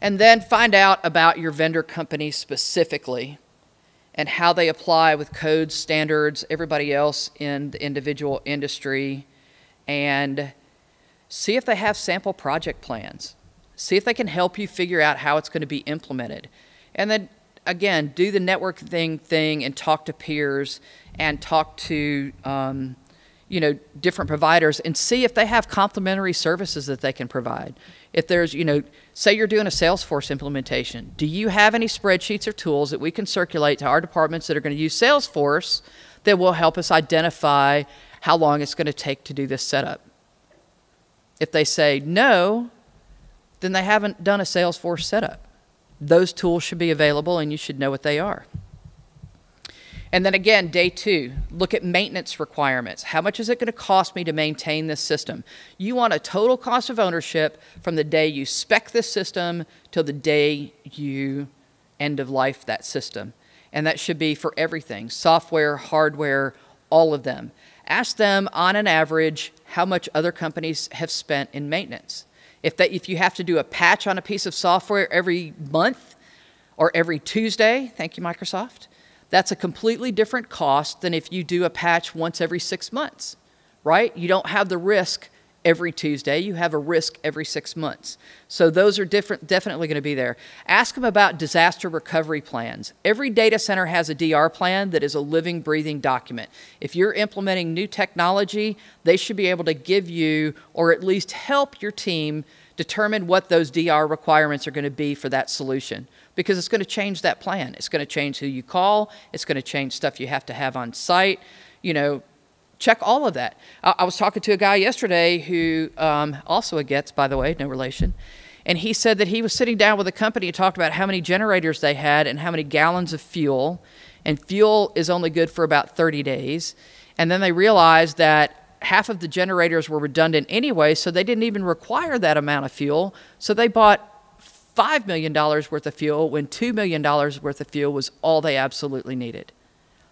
And then find out about your vendor company specifically and how they apply with codes, standards, everybody else in the individual industry, and see if they have sample project plans. See if they can help you figure out how it's going to be implemented. And then, again, do the networking thing and talk to peers and talk to you know, different providers and see if they have complementary services that they can provide. If there's, you know, say you're doing a Salesforce implementation, do you have any spreadsheets or tools that we can circulate to our departments that are going to use Salesforce that will help us identify how long it's going to take to do this setup? If they say no, then they haven't done a Salesforce setup. Those tools should be available and you should know what they are. And then again, day 2, look at maintenance requirements. How much is it going to cost me to maintain this system? You want a total cost of ownership from the day you spec this system till the day you end of life that system. And that should be for everything, software, hardware, all of them. Ask them on an average how much other companies have spent in maintenance. If you have to do a patch on a piece of software every month or every Tuesday, thank you, Microsoft, that's a completely different cost than if you do a patch once every 6 months, right? You don't have the risk every Tuesday. You have a risk every 6 months. So those are definitely going to be there. Ask them about disaster recovery plans. Every data center has a DR plan that is a living, breathing document. If you're implementing new technology, they should be able to give you, or at least help your team, determine what those DR requirements are going to be for that solution, because it's going to change that plan. It's going to change who you call. It's going to change stuff you have to have on site. You know, check all of that. I was talking to a guy yesterday who, also a Goetz, by the way, no relation, and he said that he was sitting down with a company and talked about how many generators they had and how many gallons of fuel, and fuel is only good for about 30 days. And then they realized that half of the generators were redundant anyway, so they didn't even require that amount of fuel. So they bought $5 million worth of fuel when $2 million worth of fuel was all they absolutely needed.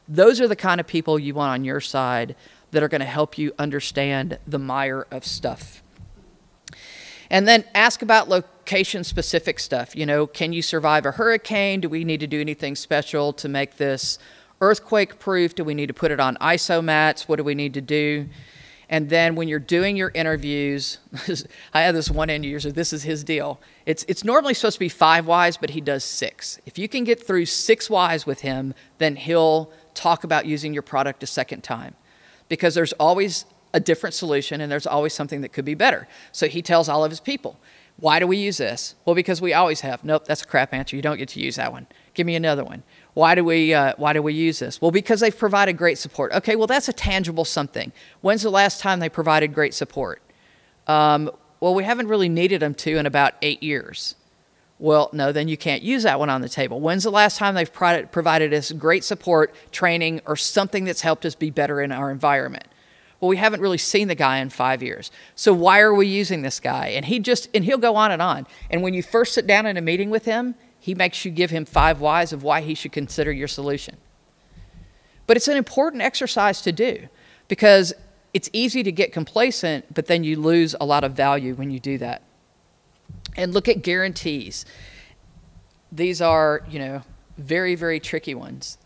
Those are the kind of people you want on your side that are going to help you understand the mire of stuff. And then ask about location-specific stuff. You know, can you survive a hurricane? Do we need to do anything special to make this earthquake-proof? Do we need to put it on ISO mats? What do we need to do? And then when you're doing your interviews, I had this one end user, this is his deal. It's normally supposed to be 5 whys, but he does 6. If you can get through 6 whys with him, then he'll talk about using your product a second time. Because there's always a different solution and there's always something that could be better. So he tells all of his people, why do we use this? Well, because we always have. Nope, that's a crap answer. You don't get to use that one. Give me another one. Why do we use this? Well, because they've provided great support. Okay, well, that's a tangible something. When's the last time they provided great support? Well, we haven't really needed them to in about 8 years. Well, no, then you can't use that one on the table. When's the last time they've provided us great support, training, or something that's helped us be better in our environment? Well, we haven't really seen the guy in 5 years. So why are we using this guy? And he'll go on. And when you first sit down in a meeting with him, he makes you give him 5 whys of why he should consider your solution. But it's an important exercise to do because it's easy to get complacent, but then you lose a lot of value when you do that. And look at guarantees. These are, you know, very, very tricky ones.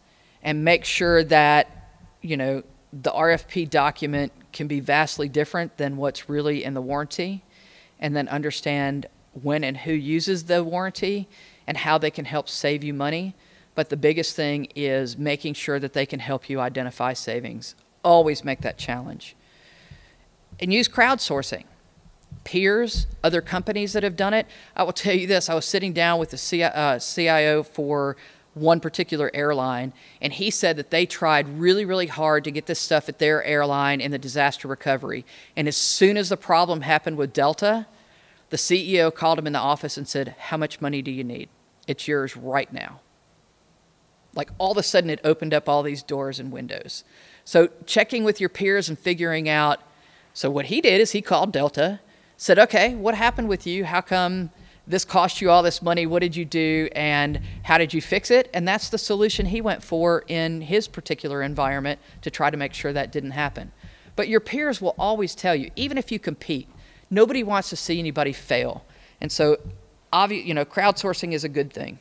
And make sure that, you know, the RFP document can be vastly different than what's really in the warranty, and then understand when and who uses the warranty and how they can help save you money. But the biggest thing is making sure that they can help you identify savings. Always make that challenge. And use crowdsourcing. Peers, other companies that have done it. I will tell you this, I was sitting down with the CIO for one particular airline, and he said that they tried really, really hard to get this stuff at their airline in the disaster recovery. And as soon as the problem happened with Delta, the CEO called him in the office and said, how much money do you need? It's yours right now. Like all of a sudden it opened up all these doors and windows. So checking with your peers and figuring out, so what he did is he called Delta, said, okay, what happened with you? How come this cost you all this money? What did you do? And how did you fix it? And that's the solution he went for in his particular environment to try to make sure that didn't happen. But your peers will always tell you, even if you compete, nobody wants to see anybody fail. And so crowdsourcing is a good thing.